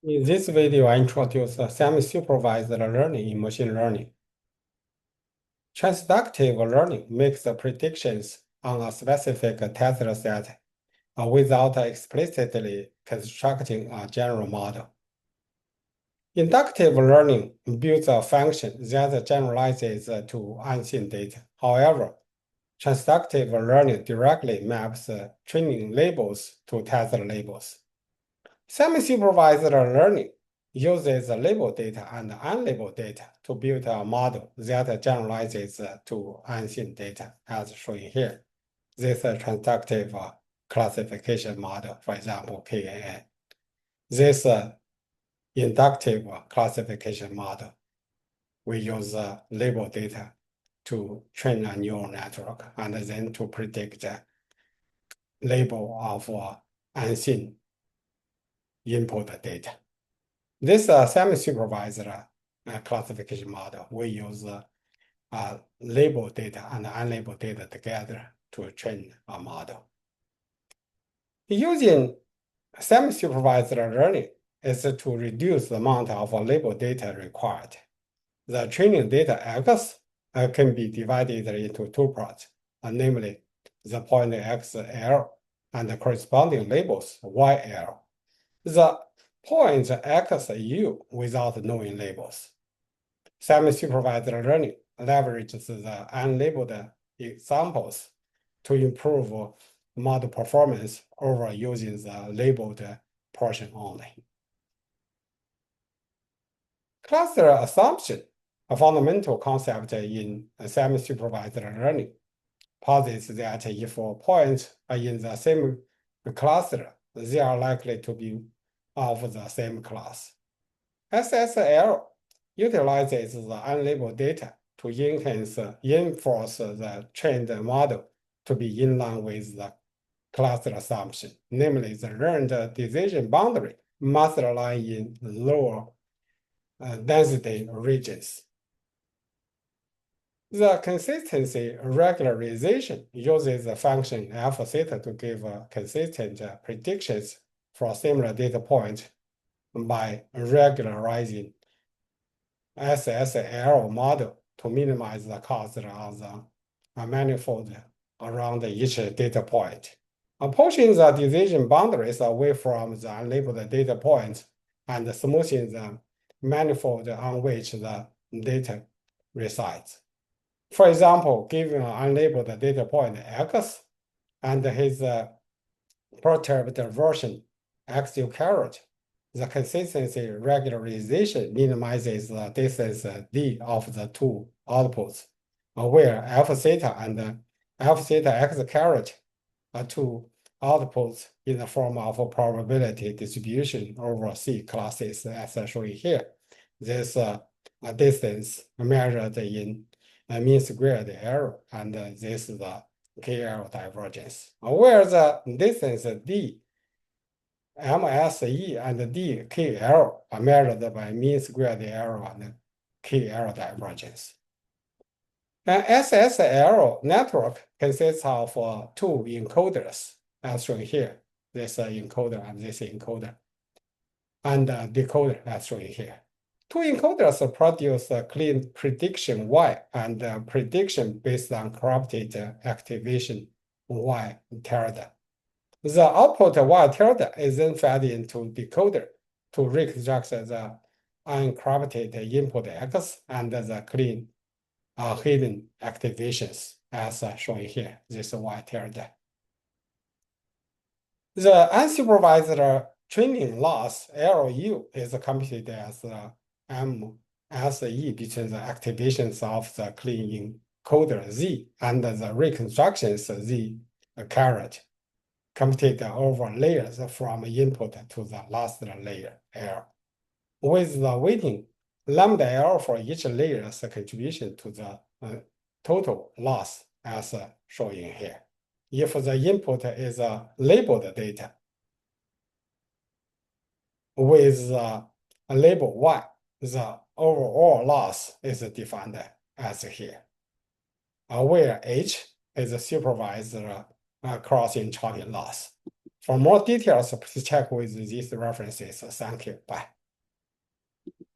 In this video, I introduce semi-supervised learning in machine learning. Transductive learning makes the predictions on a specific test set without explicitly constructing a general model. Inductive learning builds a function that generalizes to unseen data. However, transductive learning directly maps training labels to test labels. Semi-supervised learning uses labeled data and unlabeled data to build a model that generalizes to unseen data, as shown here. This is a transductive classification model, for example, KAN. This inductive classification model, we use labeled data to train a neural network and then to predict label of unseen input data. This semi-supervised classification model, we use labeled data and unlabeled data together to train a model. Using semi-supervised learning is to reduce the amount of labeled data required. The training data X can be divided into two parts, namely the point XL and the corresponding labels YL. The point XU without knowing labels. Semi-supervised learning leverages the unlabeled examples to improve model performance over using the labeled portion only. Cluster assumption, a fundamental concept in semi-supervised learning, posits that if points are in the same cluster, they are likely to be of the same class. SSL utilizes the unlabeled data to enhance, enforce the trained model to be in line with the cluster assumption, namely the learned decision boundary must lie in lower density regions. The consistency regularization uses the function alpha theta to give consistent predictions for similar data points by regularizing SSL model to minimize the cost of the manifold around each data point. Pushing the decision boundaries away from the unlabeled data points and smoothing the manifold on which the data resides. For example, given an unlabeled data point X and his perturbed version XU caret, the consistency regularization minimizes the distance d of the two outputs, where alpha theta and alpha theta x caret are two outputs in the form of a probability distribution over C classes, as shown here. This distance measured in mean squared error, and this is the KL divergence, where the distance d MSE and DKL are measured by mean squared error and KL divergence. An SSL network consists of two encoders, as shown here. This encoder and this encoder, and decoder, as shown here. Two encoders produce a clean prediction Y and prediction based on corrupted activation Y tilde. The output Y tilde is then fed into decoder to reconstruct the uncorrupted input X and the clean hidden activations, as shown here, this Y tilde. The unsupervised training loss, LU, is computed as MSE between the activations of the clean encoder Z and the reconstructions Z caret, computed over layers from input to the last layer L, with the weighting lambda L for each layer's contribution to the total loss, as shown here. If the input is labeled data with a label Y, the overall loss is defined as here, where H is a supervised crossing chopping loss. For more details, please check with these references. Thank you. Bye.